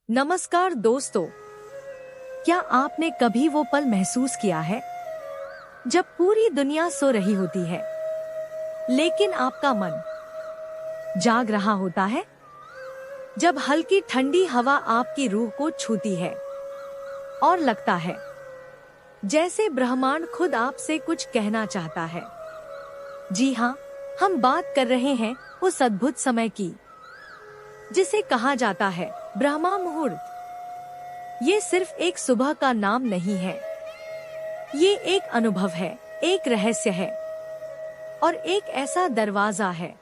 नमस्कार दोस्तों, क्या आपने कभी वो पल महसूस किया है जब पूरी दुनिया सो रही होती है लेकिन आपका मन जाग रहा होता है? जब हल्की ठंडी हवा आपकी रूह को छूती है और लगता है जैसे ब्रह्मांड खुद आपसे कुछ कहना चाहता है। जी हाँ, हम बात कर रहे हैं उस अद्भुत समय की जिसे कहा जाता है ब्रह्मा मुहूर्त। ये सिर्फ एक सुबह का नाम नहीं है, ये एक अनुभव है, एक रहस्य है और एक ऐसा दरवाजा है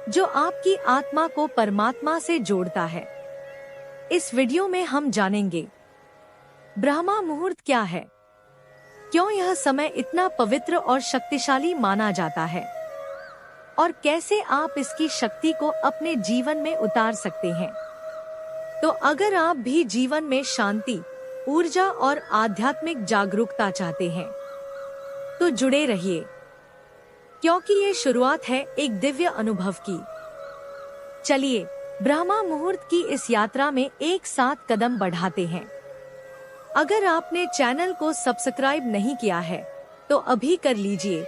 जो आपकी आत्मा को परमात्मा से जोड़ता है। इस वीडियो में हम जानेंगे ब्रह्मा मुहूर्त क्या है, क्यों यह समय इतना पवित्र और शक्तिशाली माना जाता है और कैसे आप इसकी शक्ति को अपने जीवन में उतार सकते हैं। तो अगर आप भी जीवन में शांति, ऊर्जा और आध्यात्मिक जागरूकता चाहते हैं तो जुड़े रहिए, क्योंकि ये शुरुआत है एक दिव्य अनुभव की। चलिए ब्रह्मा मुहूर्त की इस यात्रा में एक साथ कदम बढ़ाते हैं। अगर आपने चैनल को सब्सक्राइब नहीं किया है तो अभी कर लीजिए,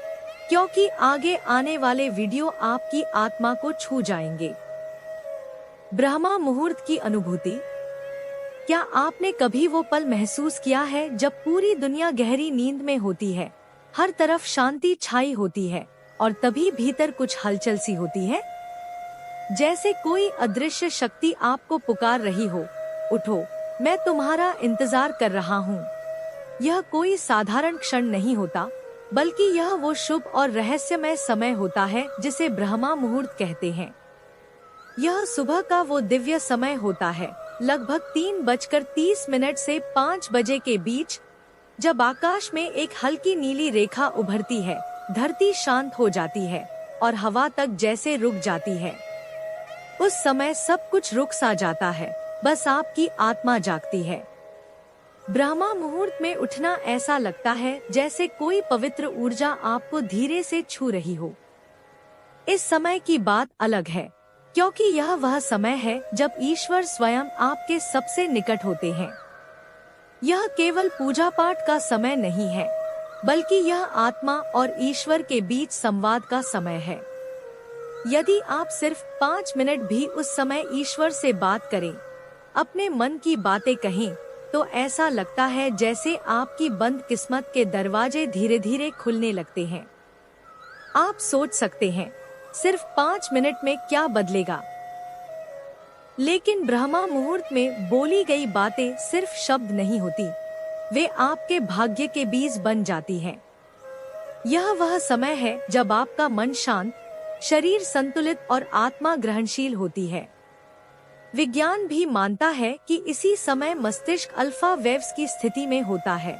क्योंकि आगे आने वाले वीडियो आपकी आत्मा को छू जाएंगे। ब्रह्मा मुहूर्त की अनुभूति। क्या आपने कभी वो पल महसूस किया है जब पूरी दुनिया गहरी नींद में होती है, हर तरफ शांति छाई होती है और तभी भीतर कुछ हलचल सी होती है? जैसे कोई अदृश्य शक्ति आपको पुकार रही हो, उठो, मैं तुम्हारा इंतजार कर रहा हूँ। यह कोई साधारण क्षण नहीं होता, बल्कि यह वो शुभ और रहस्यमय समय होता है जिसे ब्रह्मा मुहूर्त कहते हैं। यह सुबह का वो दिव्य समय होता है, लगभग 3:30 से 5 बजे के बीच, जब आकाश में एक हल्की नीली रेखा उभरती है, धरती शांत हो जाती है और हवा तक जैसे रुक जाती है। उस समय सब कुछ रुक सा जाता है, बस आपकी आत्मा जागती है। ब्रह्मा मुहूर्त में उठना ऐसा लगता है जैसे कोई पवित्र ऊर्जा आपको धीरे से छू रही हो। इस समय की बात अलग है, क्योंकि यह वह समय है जब ईश्वर स्वयं आपके सबसे निकट होते हैं। यह केवल पूजा पाठ का समय नहीं है, बल्कि यह आत्मा और ईश्वर के बीच संवाद का समय है। यदि आप सिर्फ 5 मिनट भी उस समय ईश्वर से बात करें, अपने मन की बातें कहें, तो ऐसा लगता है जैसे आपकी बंद किस्मत के दरवाजे धीरे धीरे खुलने लगते हैं। आप सोच सकते हैं सिर्फ 5 मिनट में क्या बदलेगा, लेकिन ब्रह्मा मुहूर्त में बोली गई बातें सिर्फ शब्द नहीं होती, वे आपके भाग्य के बीज बन जाती हैं। यह वह समय है जब आपका मन शांत, शरीर संतुलित और आत्मा ग्रहणशील होती है। विज्ञान भी मानता है कि इसी समय मस्तिष्क अल्फा वेव्स की स्थिति में होता है,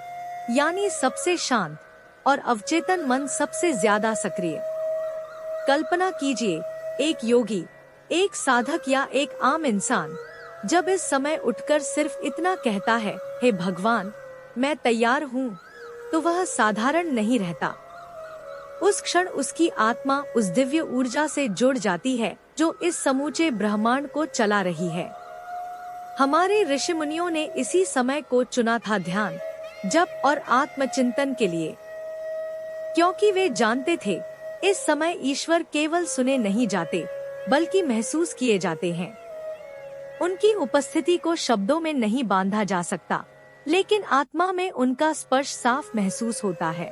यानी सबसे शांत, और अवचेतन मन सबसे ज्यादा सक्रिय। कल्पना कीजिए, एक योगी, एक साधक या एक आम इंसान जब इस समय उठकर सिर्फ इतना कहता है, हे भगवान, मैं तैयार हूँ, तो वह साधारण नहीं रहता। उस क्षण उसकी आत्मा उस दिव्य ऊर्जा से जुड़ जाती है जो इस समूचे ब्रह्मांड को चला रही है। हमारे ऋषि मुनियों ने इसी समय को चुना था ध्यान, जप और आत्मचिंतन के लिए, क्योंकि वे जानते थे इस समय ईश्वर केवल सुने नहीं जाते, बल्कि महसूस किए जाते हैं। उनकी उपस्थिति को शब्दों में नहीं बांधा जा सकता, लेकिन आत्मा में उनका स्पर्श साफ महसूस होता है।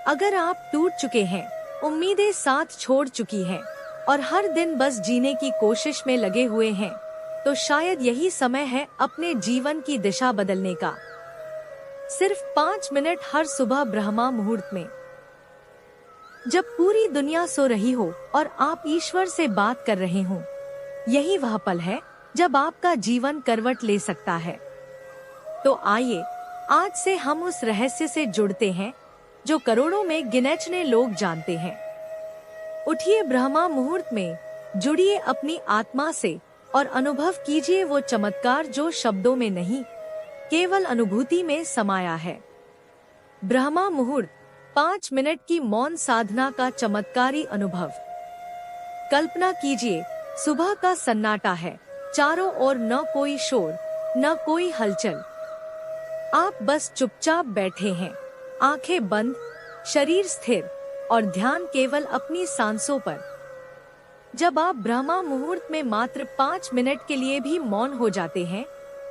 अगर आप टूट चुके हैं, उम्मीदें साथ छोड़ चुकी हैं और हर दिन बस जीने की कोशिश में लगे हुए हैं, तो शायद यही समय है अपने जीवन की दिशा बदलने का। सिर्फ 5 मिनट हर सुबह ब्रह्मा मुहूर्त में, जब पूरी दुनिया सो रही हो और आप ईश्वर से बात कर रहे हो, यही वह पल है जब आपका जीवन करवट ले सकता है। तो आइए आज से हम उस रहस्य से जुड़ते हैं जो करोड़ों में गिने-चुने लोग जानते हैं। उठिए ब्रह्मा मुहूर्त में, जुड़िए अपनी आत्मा से और अनुभव कीजिए वो चमत्कार जो शब्दों में नहीं, केवल अनुभूति में समाया है। ब्रह्मा मुहूर्त, 5 मिनट की मौन साधना का चमत्कारी अनुभव। कल्पना कीजिए, सुबह का सन्नाटा है, चारों ओर न कोई शोर, न कोई हलचल। आप बस चुपचाप बैठे हैं, आंखें बंद, शरीर स्थिर और ध्यान केवल अपनी सांसों पर। जब आप ब्रह्मा मुहूर्त में मात्र 5 मिनट के लिए भी मौन हो जाते हैं,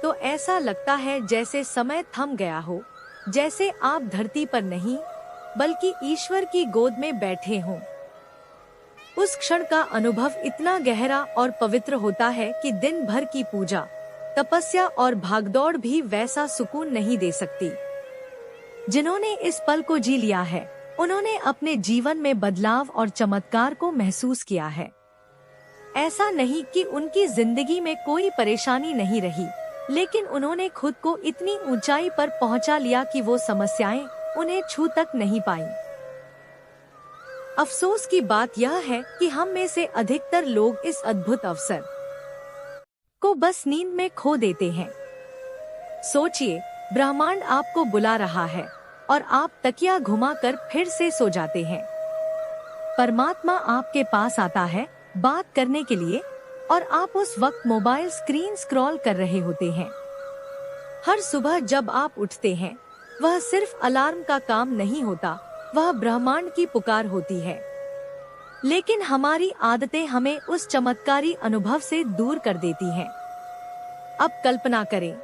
तो ऐसा लगता है जैसे समय थम गया हो, जैसे आप धरती पर नहीं बल्कि ईश्वर की गोद में बैठे हों। उस क्षण का अनुभव इतना गहरा और पवित्र होता है कि दिन भर की पूजा, तपस्या और भागदौड़ भी वैसा सुकून नहीं दे सकती। जिन्होंने इस पल को जी लिया है, उन्होंने अपने जीवन में बदलाव और चमत्कार को महसूस किया है। ऐसा नहीं कि उनकी जिंदगी में कोई परेशानी नहीं रही, लेकिन उन्होंने खुद को इतनी ऊंचाई पर पहुंचा लिया कि वो समस्याएं उन्हें छू तक नहीं पाईं। अफसोस की बात यह है कि हम में से अधिकतर लोग इस अद्भुत अवसर को बस नींद में खो देते हैं। सोचिए, ब्रह्मांड आपको बुला रहा है और आप तकिया घुमाकर फिर से सो जाते हैं। परमात्मा आपके पास आता है बात करने के लिए, और आप उस वक्त मोबाइल स्क्रीन स्क्रॉल कर रहे होते हैं। हर सुबह जब आप उठते हैं, वह सिर्फ अलार्म का काम नहीं होता, वह ब्रह्मांड की पुकार होती है। लेकिन हमारी आदतें हमें उस चमत्कारी अनुभव से दूर कर देती हैं। अब कल्पना करें,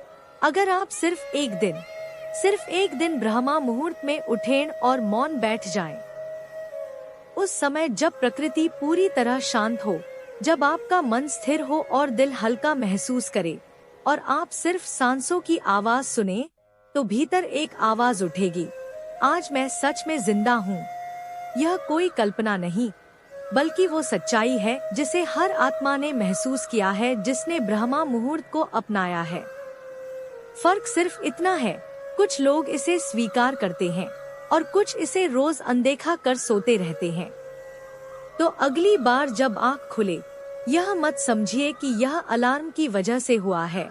अगर आप सिर्फ एक दिन ब्रह्मा मुहूर्त में उठें और मौन बैठ जाएं। उस समय जब प्रकृति पूरी तरह शांत हो, जब आपका मन स्थिर हो और दिल हल्का महसूस करे, और आप सिर्फ सांसों की आवाज सुने, तो भीतर एक आवाज उठेगी, आज मैं सच में जिंदा हूँ। यह कोई कल्पना नहीं, बल्कि वो सच्चाई है जिसे हर आत्मा ने महसूस किया है, जिसने ब्रह्मा मुहूर्त को अपनाया है। फर्क सिर्फ इतना है, कुछ लोग इसे स्वीकार करते हैं और कुछ इसे रोज अनदेखा कर सोते रहते हैं। तो अगली बार जब आँख खुले, यह मत समझिए कि यह अलार्म की वजह से हुआ है,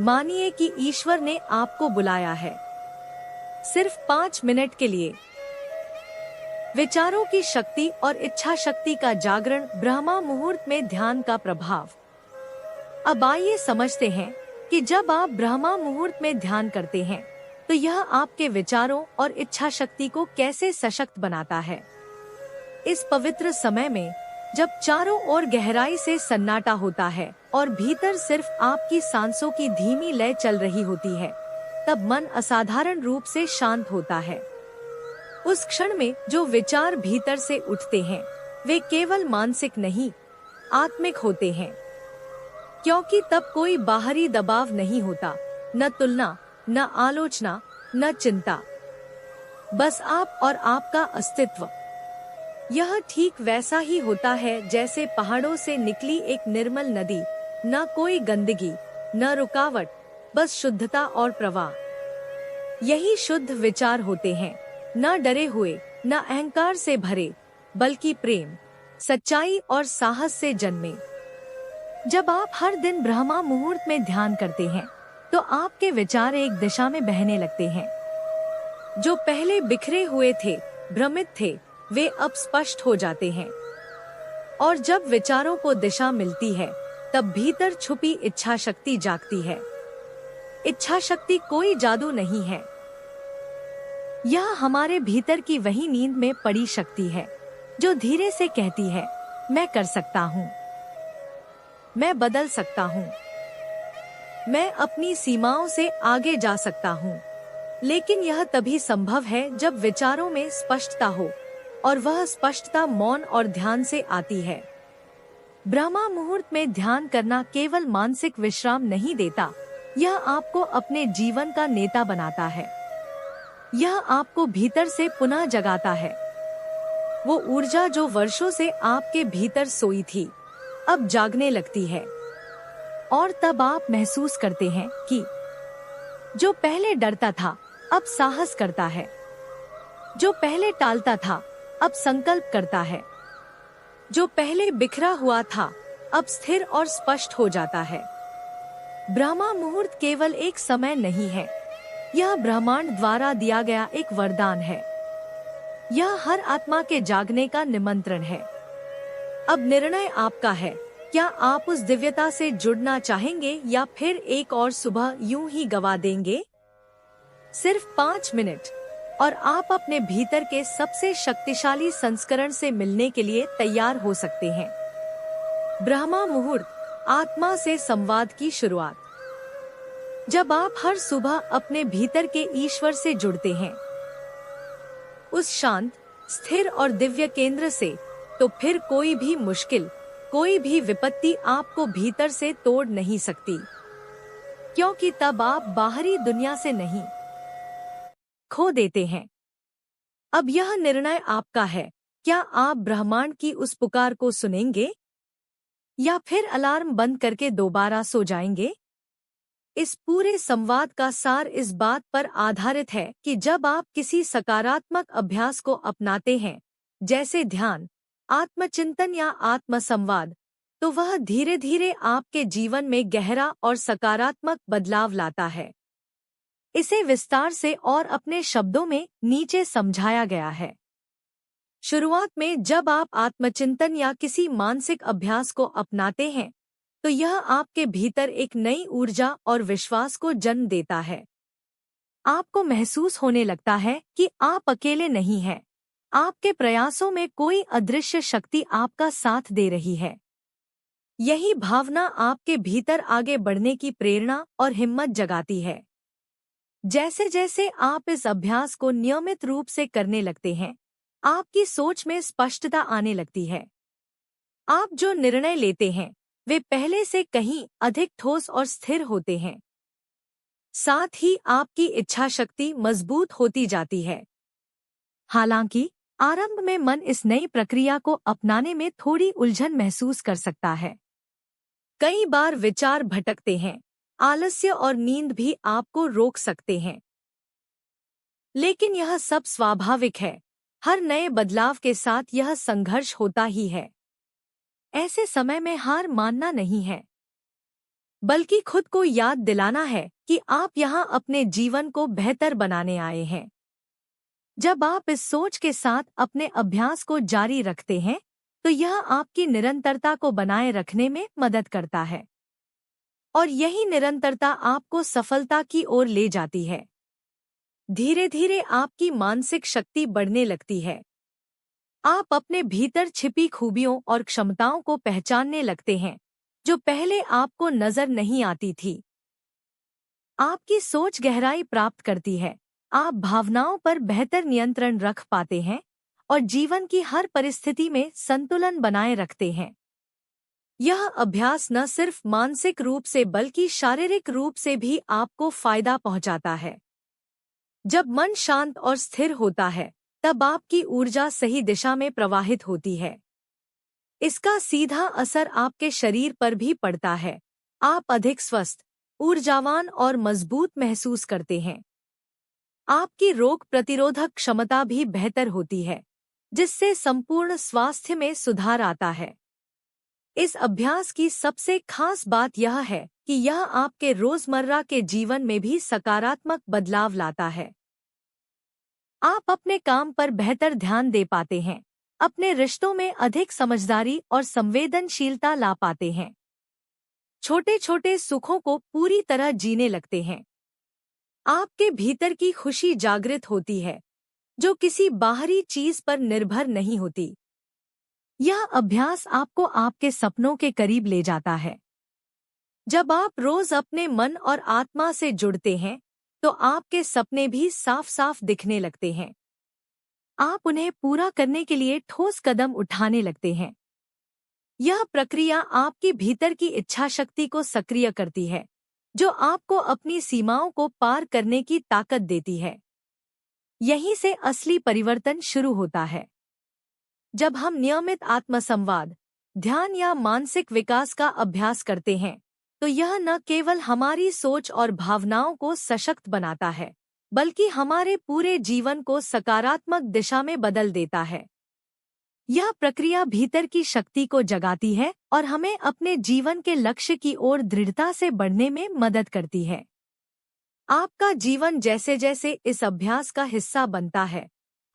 मानिए कि ईश्वर ने आपको बुलाया है, सिर्फ 5 मिनट के लिए। विचारों की शक्ति और इच्छा शक्ति का जागरण, ब्रह्मा मुहूर्त में ध्यान का प्रभाव। अब आइए समझते हैं कि जब आप ब्रह्मा मुहूर्त में ध्यान करते हैं, तो यह आपके विचारों और इच्छा शक्ति को कैसे सशक्त बनाता है। इस पवित्र समय में जब चारों ओर गहराई से सन्नाटा होता है और भीतर सिर्फ आपकी सांसों की धीमी लय चल रही होती है, तब मन असाधारण रूप से शांत होता है। उस क्षण में जो विचार भीतर से उठते हैं, वे केवल मानसिक नहीं, आत्मिक होते हैं, क्योंकि तब कोई बाहरी दबाव नहीं होता, न तुलना, न आलोचना, न चिंता, बस आप और आपका अस्तित्व। यह ठीक वैसा ही होता है जैसे पहाड़ों से निकली एक निर्मल नदी, न कोई गंदगी, न रुकावट, बस शुद्धता और प्रवाह। यही शुद्ध विचार होते हैं, न डरे हुए, न अहंकार से भरे, बल्कि प्रेम, सच्चाई और साहस से जन्मे। जब आप हर दिन ब्रह्मा मुहूर्त में ध्यान करते हैं, तो आपके विचार एक दिशा में बहने लगते हैं। जो पहले बिखरे हुए थे, भ्रमित थे, वे अब स्पष्ट हो जाते हैं। और जब विचारों को दिशा मिलती है, तब भीतर छुपी इच्छा शक्ति जागती है। इच्छा शक्ति कोई जादू नहीं है, यह हमारे भीतर की वही नींद में पड़ी शक्ति है, जो धीरे से कहती है, मैं कर सकता हूँ, मैं बदल सकता हूँ, मैं अपनी सीमाओं से आगे जा सकता हूँ। लेकिन यह तभी संभव है जब विचारों में स्पष्टता हो, और वह स्पष्टता मौन और ध्यान से आती है। ब्रह्मा मुहूर्त में ध्यान करना केवल मानसिक विश्राम नहीं देता, यह आपको अपने जीवन का नेता बनाता है। यह आपको भीतर से पुनः जगाता है। वो ऊर्जा जो वर्षों से आपके भीतर सोई थी, अब जागने लगती है। और तब आप महसूस करते हैं कि जो पहले डरता था, अब साहस करता है। जो पहले टालता था, अब संकल्प करता है। जो पहले बिखरा हुआ था, अब स्थिर और स्पष्ट हो जाता है। ब्रह्मा मुहूर्त केवल एक समय नहीं है, यह ब्रह्मांड द्वारा दिया गया एक वरदान है। यह हर आत्मा के जागने का निमंत्रण है। अब निर्णय आपका है क्या आप उस दिव्यता से जुड़ना चाहेंगे या फिर एक और सुबह यूं ही गवा देंगे? सिर्फ 5 मिनट और आप अपने भीतर के सबसे शक्तिशाली संस्करण से मिलने के लिए तैयार हो सकते हैं। ब्रह्मा मुहूर्त, आत्मा से संवाद की शुरुआत। जब आप हर सुबह अपने भीतर के ईश्वर से जुड़ते हैं, उस शांत, स्थिर और दिव्य केंद्र से, तो फिर कोई भी मुश्किल, कोई भी विपत्ति आपको भीतर से तोड़ नहीं सकती, क्योंकि तब आप बाहरी दुनिया से नहीं खो देते हैं। अब यह निर्णय आपका है, क्या आप ब्रह्मांड की उस पुकार को सुनेंगे या फिर अलार्म बंद करके दोबारा सो जाएंगे? इस पूरे संवाद का सार इस बात पर आधारित है कि जब आप किसी सकारात्मक अभ्यास को अपनाते हैं, जैसे ध्यान, आत्मचिंतन या आत्मसंवाद, तो वह धीरे धीरे आपके जीवन में गहरा और सकारात्मक बदलाव लाता है। इसे विस्तार से और अपने शब्दों में नीचे समझाया गया है। शुरुआत में जब आप आत्मचिंतन या किसी मानसिक अभ्यास को अपनाते हैं, तो यह आपके भीतर एक नई ऊर्जा और विश्वास को जन्म देता है। आपको महसूस होने लगता है कि आप अकेले नहीं हैं। आपके प्रयासों में कोई अदृश्य शक्ति आपका साथ दे रही है। यही भावना आपके भीतर आगे बढ़ने की प्रेरणा और हिम्मत जगाती है। जैसे जैसे आप इस अभ्यास को नियमित रूप से करने लगते हैं, आपकी सोच में स्पष्टता आने लगती है। आप जो निर्णय लेते हैं, वे पहले से कहीं अधिक ठोस और स्थिर होते हैं। साथ ही आपकी इच्छा शक्ति मजबूत होती जाती है। हालांकि आरंभ में मन इस नई प्रक्रिया को अपनाने में थोड़ी उलझन महसूस कर सकता है। कई बार विचार भटकते हैं, आलस्य और नींद भी आपको रोक सकते हैं। लेकिन यह सब स्वाभाविक है। हर नए बदलाव के साथ यह संघर्ष होता ही है। ऐसे समय में हार मानना नहीं है, बल्कि खुद को याद दिलाना है कि आप यहाँ अपने जीवन को बेहतर बनाने आए हैं। जब आप इस सोच के साथ अपने अभ्यास को जारी रखते हैं, तो यह आपकी निरंतरता को बनाए रखने में मदद करता है। और यही निरंतरता आपको सफलता की ओर ले जाती है। धीरे धीरे आपकी मानसिक शक्ति बढ़ने लगती है। आप अपने भीतर छिपी खूबियों और क्षमताओं को पहचानने लगते हैं, जो पहले आपको नजर नहीं आती थी। आपकी सोच गहराई प्राप्त करती है। आप भावनाओं पर बेहतर नियंत्रण रख पाते हैं और जीवन की हर परिस्थिति में संतुलन बनाए रखते हैं। यह अभ्यास न सिर्फ मानसिक रूप से बल्कि शारीरिक रूप से भी आपको फायदा पहुंचाता है। जब मन शांत और स्थिर होता है, तब आपकी ऊर्जा सही दिशा में प्रवाहित होती है। इसका सीधा असर आपके शरीर पर भी पड़ता है। आप अधिक स्वस्थ, ऊर्जावान और मजबूत महसूस करते हैं। आपकी रोग प्रतिरोधक क्षमता भी बेहतर होती है, जिससे संपूर्ण स्वास्थ्य में सुधार आता है। इस अभ्यास की सबसे खास बात यह है कि यह आपके रोजमर्रा के जीवन में भी सकारात्मक बदलाव लाता है। आप अपने काम पर बेहतर ध्यान दे पाते हैं, अपने रिश्तों में अधिक समझदारी और संवेदनशीलता ला पाते हैं, छोटे छोटे सुखों को पूरी तरह जीने लगते हैं। आपके भीतर की खुशी जागृत होती है, जो किसी बाहरी चीज पर निर्भर नहीं होती। यह अभ्यास आपको आपके सपनों के करीब ले जाता है। जब आप रोज अपने मन और आत्मा से जुड़ते हैं, तो आपके सपने भी साफ साफ दिखने लगते हैं। आप उन्हें पूरा करने के लिए ठोस कदम उठाने लगते हैं। यह प्रक्रिया आपके भीतर की इच्छा शक्ति को सक्रिय करती है, जो आपको अपनी सीमाओं को पार करने की ताकत देती है। यहीं से असली परिवर्तन शुरू होता है। जब हम नियमित आत्मसंवाद, ध्यान या मानसिक विकास का अभ्यास करते हैं, तो यह न केवल हमारी सोच और भावनाओं को सशक्त बनाता है, बल्कि हमारे पूरे जीवन को सकारात्मक दिशा में बदल देता है। यह प्रक्रिया भीतर की शक्ति को जगाती है और हमें अपने जीवन के लक्ष्य की ओर दृढ़ता से बढ़ने में मदद करती है। आपका जीवन जैसे जैसे इस अभ्यास का हिस्सा बनता है,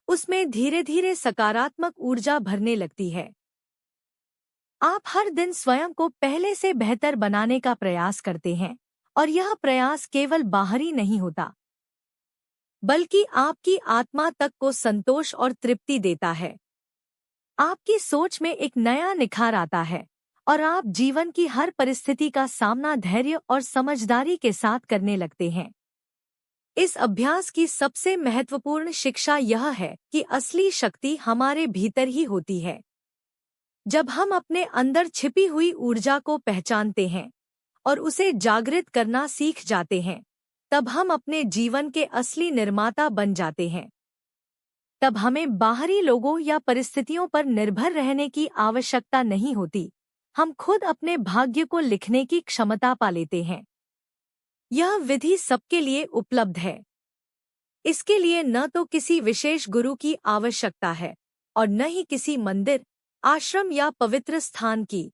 उसमें धीरे धीरे सकारात्मक ऊर्जा भरने लगती है। आप हर दिन स्वयं को पहले से बेहतर बनाने का प्रयास करते हैं, और यह प्रयास केवल बाहरी नहीं होता, बल्कि आपकी आत्मा तक को संतोष और तृप्ति देता है। आपकी सोच में एक नया निखार आता है, और आप जीवन की हर परिस्थिति का सामना धैर्य और समझदारी के साथ करने लगते हैं। इस अभ्यास की सबसे महत्वपूर्ण शिक्षा यह है कि असली शक्ति हमारे भीतर ही होती है। जब हम अपने अंदर छिपी हुई ऊर्जा को पहचानते हैं और उसे जागृत करना सीख जाते हैं, तब हम अपने जीवन के असली निर्माता बन जाते हैं। तब हमें बाहरी लोगों या परिस्थितियों पर निर्भर रहने की आवश्यकता नहीं होती। हम खुद अपने भाग्य को लिखने की क्षमता पा लेते हैं। यह विधि सबके लिए उपलब्ध है। इसके लिए न तो किसी विशेष गुरु की आवश्यकता है और न ही किसी मंदिर, आश्रम या पवित्र स्थान की।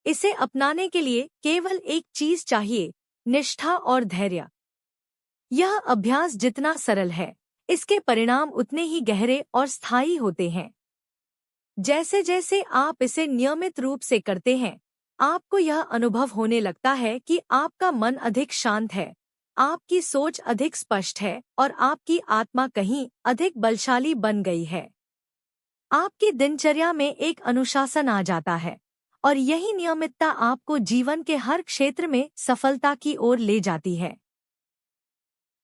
इसे अपनाने के लिए केवल एक चीज चाहिए, निष्ठा और धैर्य। यह अभ्यास जितना सरल है, इसके परिणाम उतने ही गहरे और स्थायी होते हैं। जैसे जैसे आप इसे नियमित रूप से करते हैं, आपको यह अनुभव होने लगता है कि आपका मन अधिक शांत है, आपकी सोच अधिक स्पष्ट है और आपकी आत्मा कहीं अधिक बलशाली बन गई है। आपकी दिनचर्या में एक अनुशासन आ जाता है, और यही नियमितता आपको जीवन के हर क्षेत्र में सफलता की ओर ले जाती है।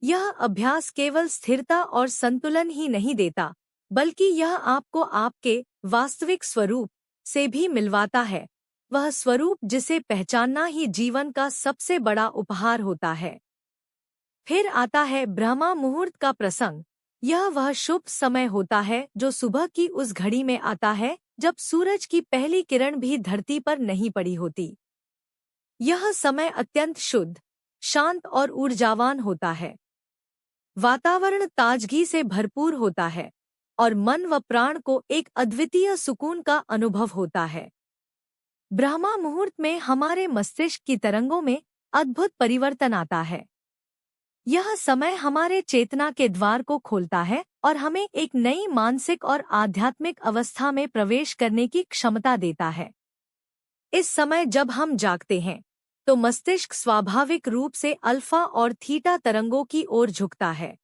यह अभ्यास केवल स्थिरता और संतुलन ही नहीं देता, बल्कि यह आपको आपके वास्तविक स्वरूप से भी मिलवाता है, वह स्वरूप जिसे पहचानना ही जीवन का सबसे बड़ा उपहार होता है। फिर आता है ब्रह्मा मुहूर्त का प्रसंग। यह वह शुभ समय होता है जो सुबह की उस घड़ी में आता है जब सूरज की पहली किरण भी धरती पर नहीं पड़ी होती। यह समय अत्यंत शुद्ध, शांत और ऊर्जावान होता है। वातावरण ताजगी से भरपूर होता है और मन व प्राण को एक अद्वितीय सुकून का अनुभव होता है। ब्रह्मा मुहूर्त में हमारे मस्तिष्क की तरंगों में अद्भुत परिवर्तन आता है। यह समय हमारे चेतना के द्वार को खोलता है और हमें एक नई मानसिक और आध्यात्मिक अवस्था में प्रवेश करने की क्षमता देता है। इस समय जब हम जागते हैं, तो मस्तिष्क स्वाभाविक रूप से अल्फा और थीटा तरंगों की ओर झुकता है।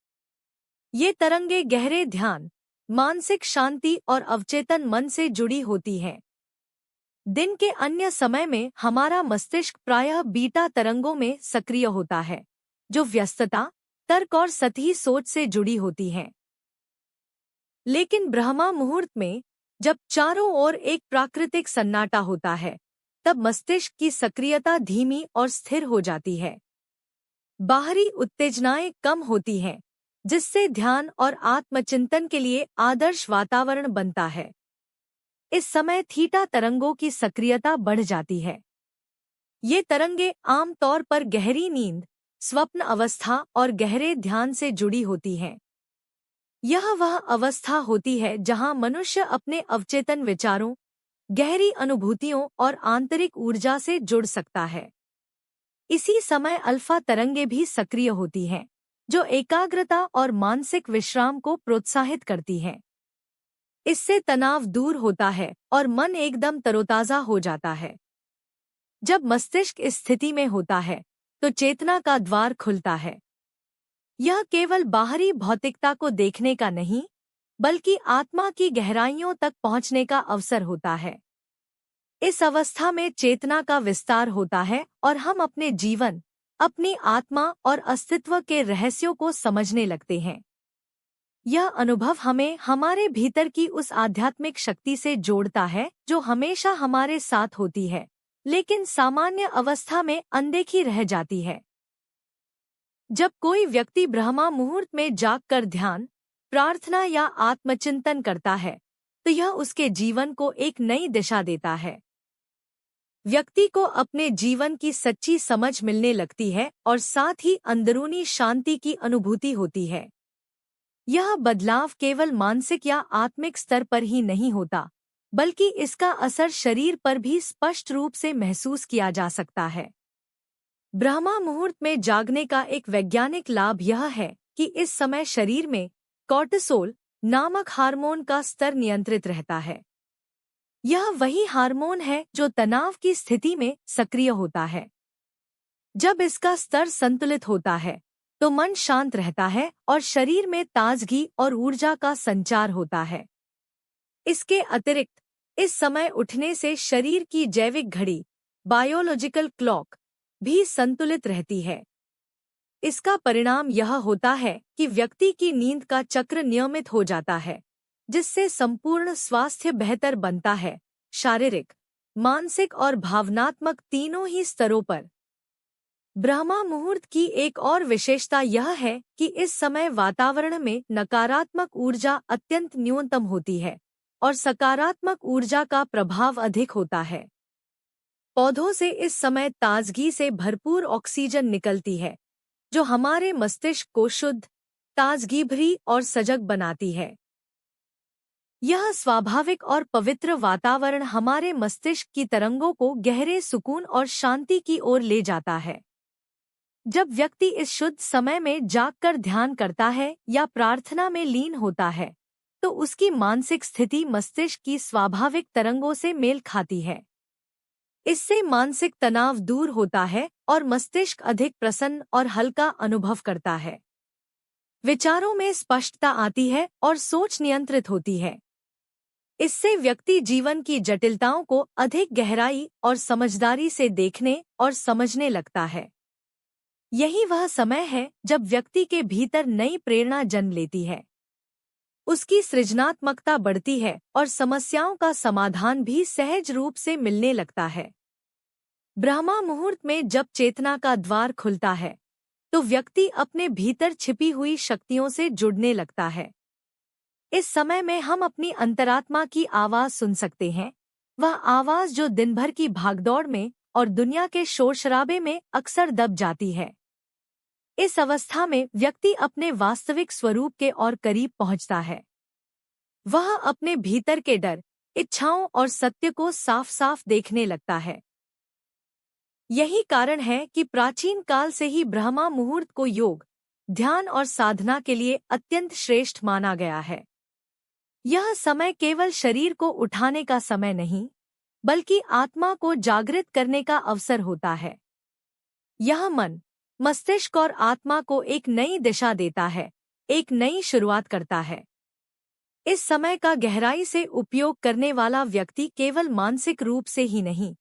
ये तरंगे गहरे ध्यान, मानसिक शांति और अवचेतन मन से जुड़ी होती हैं। दिन के अन्य समय में हमारा मस्तिष्क प्रायः बीटा तरंगों में सक्रिय होता है, जो व्यस्तता, तर्क और सतही सोच से जुड़ी होती हैं। लेकिन ब्रह्मा मुहूर्त में, जब चारों ओर एक प्राकृतिक सन्नाटा होता है, तब मस्तिष्क की सक्रियता धीमी और स्थिर हो जाती है। बाहरी उत्तेजनाएं कम होती हैं, जिससे ध्यान और आत्मचिंतन के लिए आदर्श वातावरण बनता है। इस समय थीटा तरंगों की सक्रियता बढ़ जाती है। ये तरंगे आमतौर पर गहरी नींद, स्वप्न अवस्था और गहरे ध्यान से जुड़ी होती हैं। यह वह अवस्था होती है जहां मनुष्य अपने अवचेतन विचारों, गहरी अनुभूतियों और आंतरिक ऊर्जा से जुड़ सकता है। इसी समय अल्फा तरंगे भी सक्रिय होती हैं, जो एकाग्रता और मानसिक विश्राम को प्रोत्साहित करती हैं। इससे तनाव दूर होता है और मन एकदम तरोताजा हो जाता है। जब मस्तिष्क इस स्थिति में होता है, तो चेतना का द्वार खुलता है। यह केवल बाहरी भौतिकता को देखने का नहीं, बल्कि आत्मा की गहराइयों तक पहुंचने का अवसर होता है। इस अवस्था में चेतना का विस्तार होता है और हम अपने जीवन, अपनी आत्मा और अस्तित्व के रहस्यों को समझने लगते हैं। यह अनुभव हमें हमारे भीतर की उस आध्यात्मिक शक्ति से जोड़ता है जो हमेशा हमारे साथ होती है, लेकिन सामान्य अवस्था में अनदेखी रह जाती है। जब कोई व्यक्ति ब्रह्मा मुहूर्त में जागकर ध्यान, प्रार्थना या आत्मचिंतन करता है, तो यह उसके जीवन को एक नई दिशा देता है। व्यक्ति को अपने जीवन की सच्ची समझ मिलने लगती है और साथ ही अंदरूनी शांति की अनुभूति होती है। यह बदलाव केवल मानसिक या आत्मिक स्तर पर ही नहीं होता, बल्कि इसका असर शरीर पर भी स्पष्ट रूप से महसूस किया जा सकता है। ब्रह्मा मुहूर्त में जागने का एक वैज्ञानिक लाभ यह है कि इस समय शरीर में कॉर्टिसोल नामक हार्मोन का स्तर नियंत्रित रहता है। यह वही हार्मोन है जो तनाव की स्थिति में सक्रिय होता है। जब इसका स्तर संतुलित होता है तो मन शांत रहता है और शरीर में ताजगी और ऊर्जा का संचार होता है। इसके अतिरिक्त इस समय उठने से शरीर की जैविक घड़ी, बायोलॉजिकल क्लॉक, भी संतुलित रहती है। इसका परिणाम यह होता है कि व्यक्ति की नींद का चक्र नियमित हो जाता है, जिससे संपूर्ण स्वास्थ्य बेहतर बनता है, शारीरिक, मानसिक और भावनात्मक तीनों ही स्तरों पर। ब्रह्मा मुहूर्त की एक और विशेषता यह है कि इस समय वातावरण में नकारात्मक ऊर्जा अत्यंत न्यूनतम होती है और सकारात्मक ऊर्जा का प्रभाव अधिक होता है। पौधों से इस समय ताजगी से भरपूर ऑक्सीजन निकलती है, जो हमारे मस्तिष्क को शुद्ध, ताजगी भरी और सजग बनाती है। यह स्वाभाविक और पवित्र वातावरण हमारे मस्तिष्क की तरंगों को गहरे सुकून और शांति की ओर ले जाता है। जब व्यक्ति इस शुद्ध समय में जागकर ध्यान करता है या प्रार्थना में लीन होता है, तो उसकी मानसिक स्थिति मस्तिष्क की स्वाभाविक तरंगों से मेल खाती है। इससे मानसिक तनाव दूर होता है और मस्तिष्क अधिक प्रसन्न और हल्का अनुभव करता है। विचारों में स्पष्टता आती है और सोच नियंत्रित होती है। इससे व्यक्ति जीवन की जटिलताओं को अधिक गहराई और समझदारी से देखने और समझने लगता है। यही वह समय है जब व्यक्ति के भीतर नई प्रेरणा जन्म लेती है। उसकी सृजनात्मकता बढ़ती है और समस्याओं का समाधान भी सहज रूप से मिलने लगता है। ब्रह्मा मुहूर्त में जब चेतना का द्वार खुलता है, तो व्यक्ति अपने भीतर छिपी हुई शक्तियों से जुड़ने लगता है। इस समय में हम अपनी अंतरात्मा की आवाज सुन सकते हैं, वह आवाज जो दिन भर की भागदौड़ में और दुनिया के शोर शराबे में अक्सर दब जाती है। इस अवस्था में व्यक्ति अपने वास्तविक स्वरूप के और करीब पहुंचता है। वह अपने भीतर के डर, इच्छाओं और सत्य को साफ साफ देखने लगता है। यही कारण है कि प्राचीन काल से ही ब्रह्मा मुहूर्त को योग, ध्यान और साधना के लिए अत्यंत श्रेष्ठ माना गया है। यह समय केवल शरीर को उठाने का समय नहीं, बल्कि आत्मा को जागृत करने का अवसर होता है। यह मन, मस्तिष्क और आत्मा को एक नई दिशा देता है, एक नई शुरुआत करता है। इस समय का गहराई से उपयोग करने वाला व्यक्ति केवल मानसिक रूप से ही नहीं,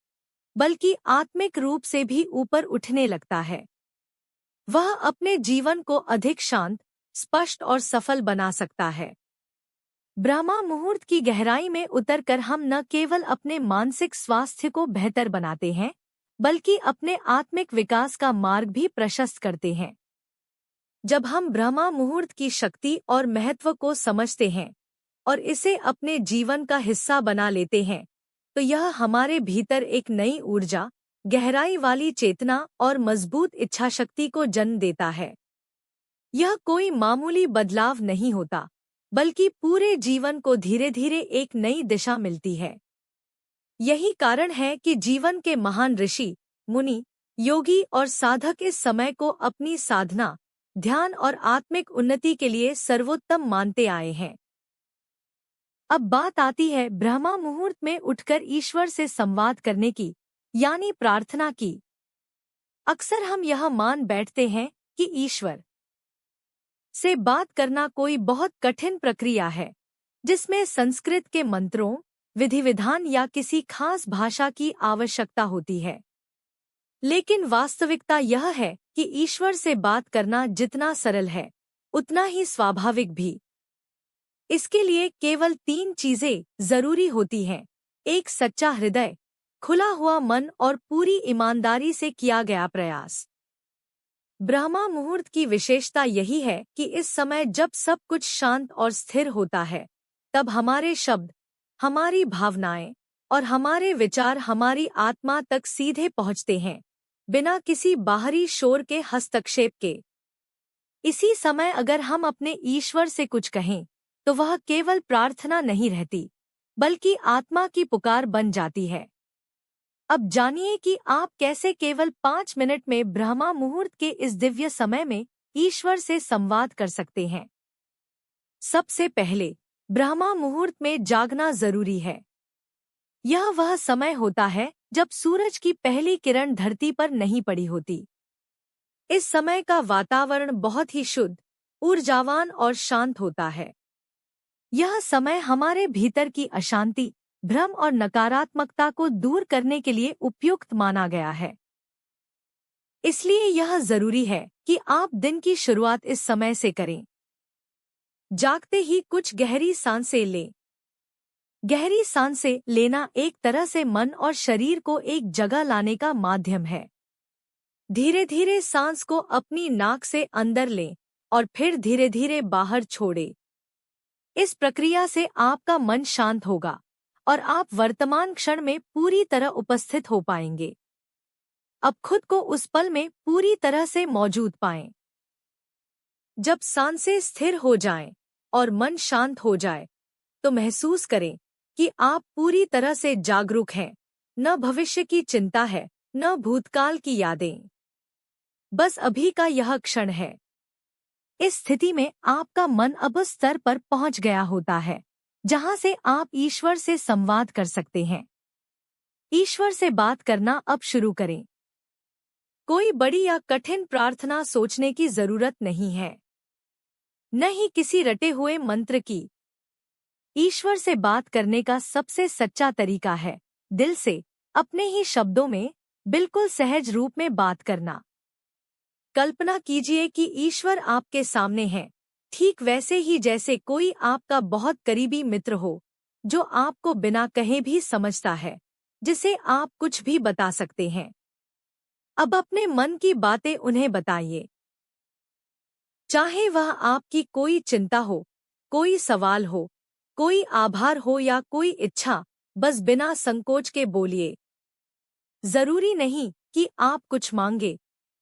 बल्कि आत्मिक रूप से भी ऊपर उठने लगता है। वह अपने जीवन को अधिक शांत, स्पष्ट और सफल बना सकता है। ब्रह्मा मुहूर्त की गहराई में उतरकर हम न केवल अपने मानसिक स्वास्थ्य को बेहतर बनाते हैं, बल्कि अपने आत्मिक विकास का मार्ग भी प्रशस्त करते हैं। जब हम ब्रह्मा मुहूर्त की शक्ति और महत्व को समझते हैं और इसे अपने जीवन का हिस्सा बना लेते हैं, तो यह हमारे भीतर एक नई ऊर्जा, गहराई वाली चेतना और मजबूत इच्छाशक्ति को जन्म देता है। यह कोई मामूली बदलाव नहीं होता, बल्कि पूरे जीवन को धीरे धीरे एक नई दिशा मिलती है। यही कारण है कि जीवन के महान ऋषि, मुनि, योगी और साधक इस समय को अपनी साधना, ध्यान और आत्मिक उन्नति के लिए सर्वोत्तम मानते आए हैं। अब बात आती है ब्रह्मा मुहूर्त में उठकर ईश्वर से संवाद करने की, यानी प्रार्थना की। अक्सर हम यह मान बैठते हैं कि ईश्वर से बात करना कोई बहुत कठिन प्रक्रिया है, जिसमें संस्कृत के मंत्रों, विधि विधान या किसी खास भाषा की आवश्यकता होती है। लेकिन वास्तविकता यह है कि ईश्वर से बात करना जितना सरल है, उतना ही स्वाभाविक भी। इसके लिए केवल 3 चीजें जरूरी होती हैं: एक सच्चा हृदय, खुला हुआ मन और पूरी ईमानदारी से किया गया प्रयास। ब्रह्मा मुहूर्त की विशेषता यही है कि इस समय जब सब कुछ शांत और स्थिर होता है, तब हमारे शब्द, हमारी भावनाएं और हमारे विचार हमारी आत्मा तक सीधे पहुंचते हैं, बिना किसी बाहरी शोर के हस्तक्षेप के। इसी समय अगर हम अपने ईश्वर से कुछ कहें, तो वह केवल प्रार्थना नहीं रहती, बल्कि आत्मा की पुकार बन जाती है। अब जानिए कि आप कैसे केवल 5 मिनट में ब्रह्मा मुहूर्त के इस दिव्य समय में ईश्वर से संवाद कर सकते हैं। सबसे पहले, ब्रह्मा मुहूर्त में जागना जरूरी है। यह वह समय होता है जब सूरज की पहली किरण धरती पर नहीं पड़ी होती। इस समय का वातावरण बहुत ही शुद्ध, ऊर्जावान और शांत होता है। यह समय हमारे भीतर की अशांति, भ्रम और नकारात्मकता को दूर करने के लिए उपयुक्त माना गया है। इसलिए यह जरूरी है कि आप दिन की शुरुआत इस समय से करें। जागते ही कुछ गहरी सांसें लें। गहरी सांसें लेना एक तरह से मन और शरीर को एक जगह लाने का माध्यम है। धीरे धीरे सांस को अपनी नाक से अंदर लें और फिर धीरे धीरे बाहर छोड़ें। इस प्रक्रिया से आपका मन शांत होगा और आप वर्तमान क्षण में पूरी तरह उपस्थित हो पाएंगे। अब खुद को उस पल में पूरी तरह से मौजूद पाएं। जब सांसें स्थिर हो जाएं और मन शांत हो जाए, तो महसूस करें कि आप पूरी तरह से जागरूक हैं। न भविष्य की चिंता है, न भूतकाल की यादें। बस अभी का यह क्षण है। इस स्थिति में आपका मन अब उस स्तर पर पहुंच गया होता है जहां से आप ईश्वर से संवाद कर सकते हैं। ईश्वर से बात करना अब शुरू करें। कोई बड़ी या कठिन प्रार्थना सोचने की जरूरत नहीं है, न ही किसी रटे हुए मंत्र की। ईश्वर से बात करने का सबसे सच्चा तरीका है दिल से, अपने ही शब्दों में, बिल्कुल सहज रूप में बात करना। कल्पना कीजिए कि ईश्वर आपके सामने है, ठीक वैसे ही जैसे कोई आपका बहुत करीबी मित्र हो, जो आपको बिना कहे भी समझता है, जिसे आप कुछ भी बता सकते हैं। अब अपने मन की बातें उन्हें बताइए। चाहे वह आपकी कोई चिंता हो, कोई सवाल हो, कोई आभार हो या कोई इच्छा, बस बिना संकोच के बोलिए। जरूरी नहीं कि आप कुछ मांगे।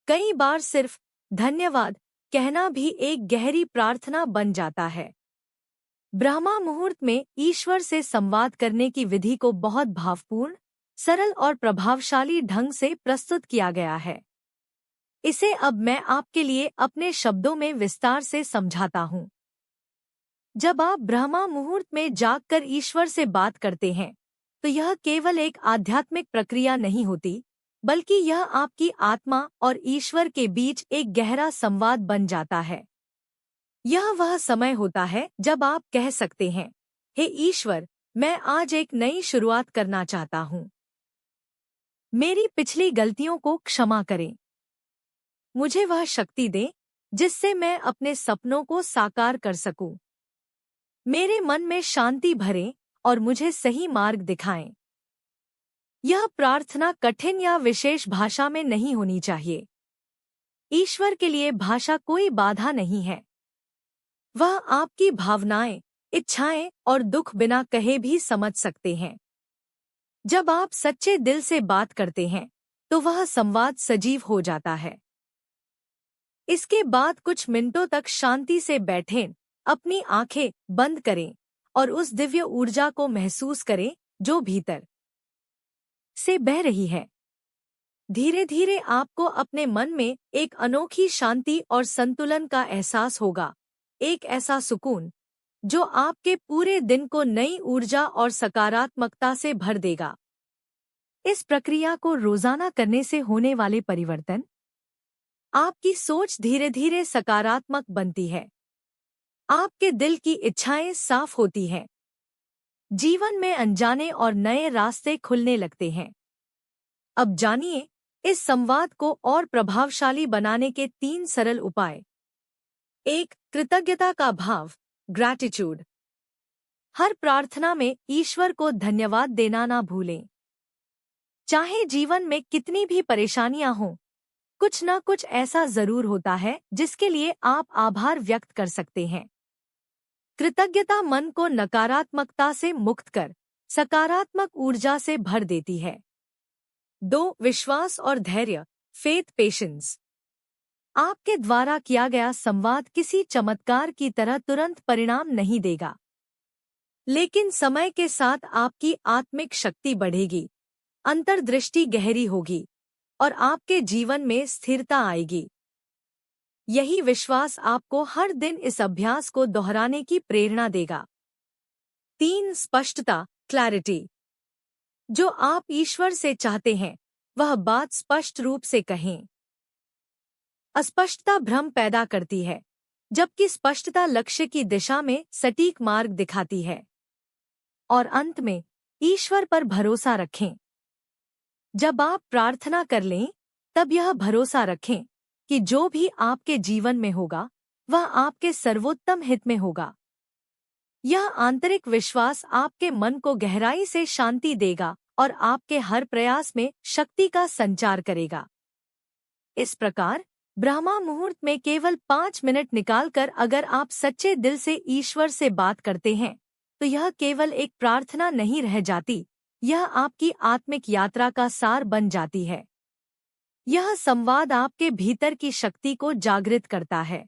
कई बार सिर्फ धन्यवाद कहना भी एक गहरी प्रार्थना बन जाता है। ब्रह्मा मुहूर्त में ईश्वर से संवाद करने की विधि को बहुत भावपूर्ण, सरल और प्रभावशाली ढंग से प्रस्तुत किया गया है। इसे अब मैं आपके लिए अपने शब्दों में विस्तार से समझाता हूँ। जब आप ब्रह्मा मुहूर्त में जागकर ईश्वर से बात करते हैं, तो यह केवल एक आध्यात्मिक प्रक्रिया नहीं होती, बल्कि यह आपकी आत्मा और ईश्वर के बीच एक गहरा संवाद बन जाता है। यह वह समय होता है जब आप कह सकते हैं, हे ईश्वर, मैं आज एक नई शुरुआत करना चाहता हूँ। मेरी पिछली गलतियों को क्षमा करें। मुझे वह शक्ति दें जिससे मैं अपने सपनों को साकार कर सकूं। मेरे मन में शांति भरें और मुझे सही मार्ग दिखाएं। यह प्रार्थना कठिन या विशेष भाषा में नहीं होनी चाहिए। ईश्वर के लिए भाषा कोई बाधा नहीं है। वह आपकी भावनाएं, इच्छाएं और दुख बिना कहे भी समझ सकते हैं। जब आप सच्चे दिल से बात करते हैं, तो वह संवाद सजीव हो जाता है। इसके बाद कुछ मिनटों तक शांति से बैठें, अपनी आंखें बंद करें और उस दिव्य ऊर्जा को महसूस करें जो भीतर से बह रही है। धीरे धीरे आपको अपने मन में एक अनोखी शांति और संतुलन का एहसास होगा, एक ऐसा सुकून जो आपके पूरे दिन को नई ऊर्जा और सकारात्मकता से भर देगा। इस प्रक्रिया को रोजाना करने से होने वाले परिवर्तन, आपकी सोच धीरे धीरे सकारात्मक बनती है, आपके दिल की इच्छाएं साफ होती हैं, जीवन में अनजाने और नए रास्ते खुलने लगते हैं। अब जानिए इस संवाद को और प्रभावशाली बनाने के 3 सरल उपाय। 1. कृतज्ञता का भाव, ग्रैटिट्यूड। हर प्रार्थना में ईश्वर को धन्यवाद देना ना भूलें। चाहे जीवन में कितनी भी परेशानियां हों, कुछ न कुछ ऐसा जरूर होता है जिसके लिए आप आभार व्यक्त कर सकते हैं। कृतज्ञता मन को नकारात्मकता से मुक्त कर सकारात्मक ऊर्जा से भर देती है। 2. विश्वास और धैर्य, फेथ पेशेंस। आपके द्वारा किया गया संवाद किसी चमत्कार की तरह तुरंत परिणाम नहीं देगा, लेकिन समय के साथ आपकी आत्मिक शक्ति बढ़ेगी, अंतर्दृष्टि गहरी होगी और आपके जीवन में स्थिरता आएगी। यही विश्वास आपको हर दिन इस अभ्यास को दोहराने की प्रेरणा देगा। 3. स्पष्टता, क्लैरिटी। जो आप ईश्वर से चाहते हैं वह बात स्पष्ट रूप से कहें। अस्पष्टता भ्रम पैदा करती है, जबकि स्पष्टता लक्ष्य की दिशा में सटीक मार्ग दिखाती है। और अंत में ईश्वर पर भरोसा रखें। जब आप प्रार्थना कर लें, तब यह भरोसा रखें कि जो भी आपके जीवन में होगा वह आपके सर्वोत्तम हित में होगा। यह आंतरिक विश्वास आपके मन को गहराई से शांति देगा और आपके हर प्रयास में शक्ति का संचार करेगा। इस प्रकार ब्रह्मा मुहूर्त में केवल 5 मिनट निकालकर अगर आप सच्चे दिल से ईश्वर से बात करते हैं तो यह केवल एक प्रार्थना नहीं रह जाती, यह आपकी आत्मिक यात्रा का सार बन जाती है। यह संवाद आपके भीतर की शक्ति को जागृत करता है।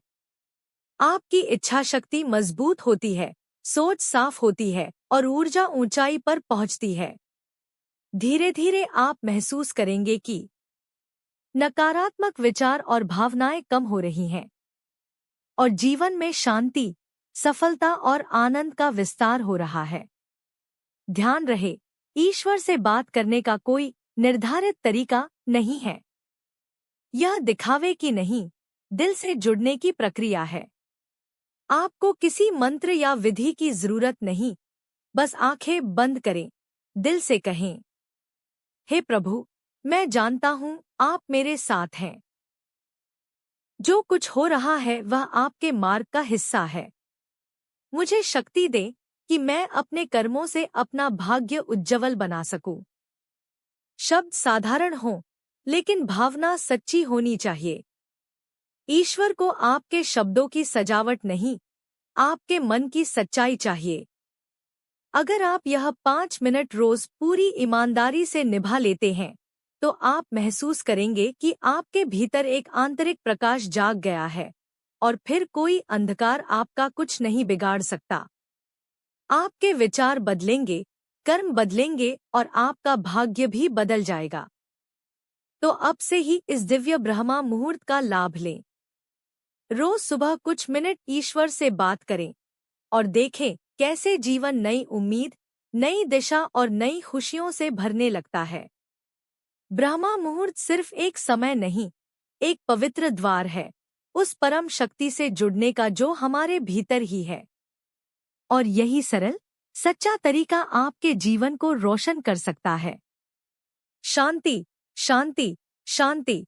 आपकी इच्छा शक्ति मजबूत होती है, सोच साफ होती है और ऊर्जा ऊंचाई पर पहुंचती है। धीरे धीरे आप महसूस करेंगे कि नकारात्मक विचार और भावनाएं कम हो रही हैं और जीवन में शांति, सफलता और आनंद का विस्तार हो रहा है। ध्यान रहे, ईश्वर से बात करने का कोई निर्धारित तरीका नहीं है। यह दिखावे की नहीं, दिल से जुड़ने की प्रक्रिया है। आपको किसी मंत्र या विधि की जरूरत नहीं, बस आंखें बंद करें, दिल से कहें, हे प्रभु, मैं जानता हूं आप मेरे साथ हैं। जो कुछ हो रहा है वह आपके मार्ग का हिस्सा है। मुझे शक्ति दे कि मैं अपने कर्मों से अपना भाग्य उज्जवल बना सकूं। शब्द साधारण हों, लेकिन भावना सच्ची होनी चाहिए। ईश्वर को आपके शब्दों की सजावट नहीं, आपके मन की सच्चाई चाहिए। अगर आप यह 5 मिनट रोज पूरी ईमानदारी से निभा लेते हैं तो आप महसूस करेंगे कि आपके भीतर एक आंतरिक प्रकाश जाग गया है और फिर कोई अंधकार आपका कुछ नहीं बिगाड़ सकता। आपके विचार बदलेंगे, कर्म बदलेंगे और आपका भाग्य भी बदल जाएगा। तो अब से ही इस दिव्य ब्रह्मा मुहूर्त का लाभ लें। रोज सुबह कुछ मिनट ईश्वर से बात करें और देखें कैसे जीवन नई उम्मीद, नई दिशा और नई खुशियों से भरने लगता है। ब्रह्मा मुहूर्त सिर्फ एक समय नहीं, एक पवित्र द्वार है उस परम शक्ति से जुड़ने का जो हमारे भीतर ही है। और यही सरल, सच्चा तरीका आपके जीवन को रोशन कर सकता है। शांति, शांति, शांति।